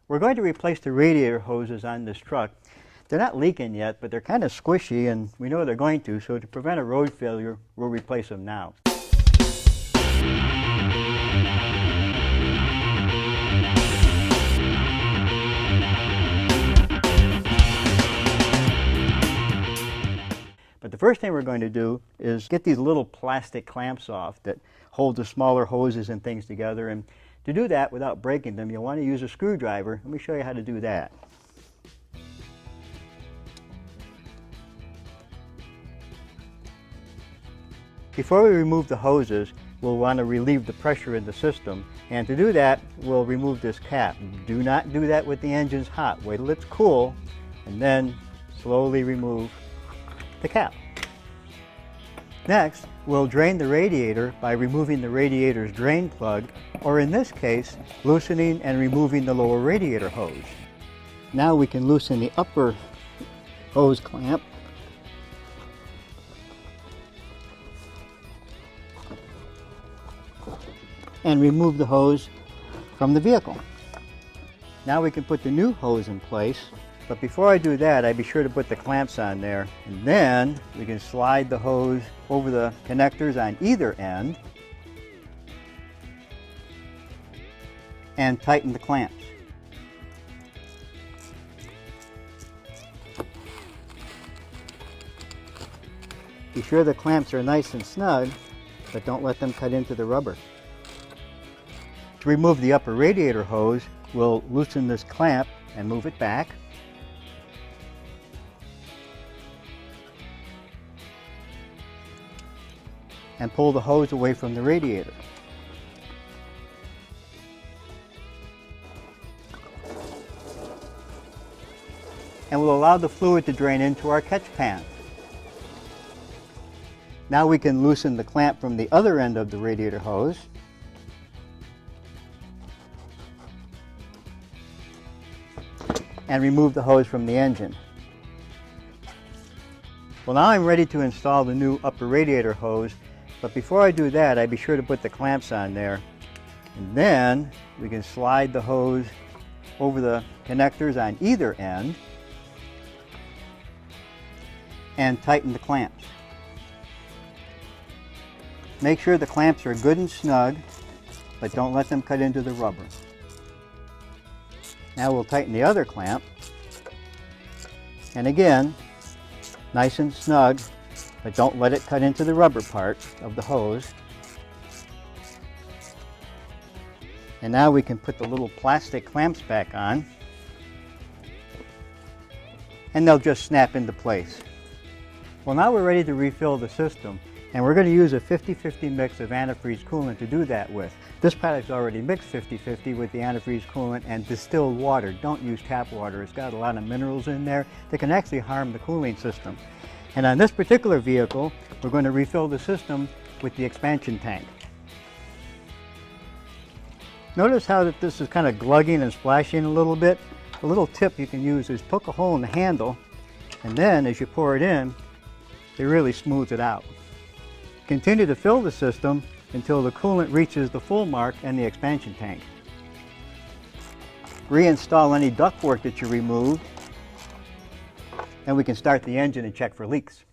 We're going to replace the radiator hoses on this truck. They're not leaking yet, but they're kind of squishy, and we know they're going to, so to prevent a road failure, we'll replace them now. But the first thing we're going to do is get these little plastic clamps off that hold the smaller hoses and things together. And to do that without breaking them, you'll want to use a screwdriver. Let me show you how to do that. Before we remove the hoses, we'll want to relieve the pressure in the system. And to do that, we'll remove this cap. Do not do that with the engines hot. Wait till it's cool, and then slowly remove the cap. Next, we'll drain the radiator by removing the radiator's drain plug, or in this case, loosening and removing the lower radiator hose. Now we can loosen the upper hose clamp. And remove the hose from the vehicle. Now we can put the new hose in place, but before I do that, I'd be sure to put the clamps on there, and then we can slide the hose over the connectors on either end and tighten the clamps. Be sure the clamps are nice and snug, but don't let them cut into the rubber. To remove the upper radiator hose, we'll loosen this clamp and move it back. And pull the hose away from the radiator. And we'll allow the fluid to drain into our catch pan. Now we can loosen the clamp from the other end of the radiator hose. And remove the hose from the engine. Well, now I'm ready to install the new upper radiator hose, but before I do that, I'd be sure to put the clamps on there, and then we can slide the hose over the connectors on either end and tighten the clamps. Make sure the clamps are good and snug, but don't let them cut into the rubber. Now we'll tighten the other clamp, and again, nice and snug, but don't let it cut into the rubber part of the hose. And now we can put the little plastic clamps back on, and they'll just snap into place. Well, now we're ready to refill the system, and we're going to use a 50-50 mix of antifreeze coolant to do that with. This product's already mixed 50-50 with the antifreeze coolant and distilled water. Don't use tap water. It's got a lot of minerals in there that can actually harm the cooling system. And on this particular vehicle, we're going to refill the system with the expansion tank. Notice how that this is kind of glugging and splashing a little bit. A little tip you can use is poke a hole in the handle, and then as you pour it in, it really smooths it out. Continue to fill the system until the coolant reaches the full mark and the expansion tank. Reinstall any ductwork that you removed, and we can start the engine and check for leaks.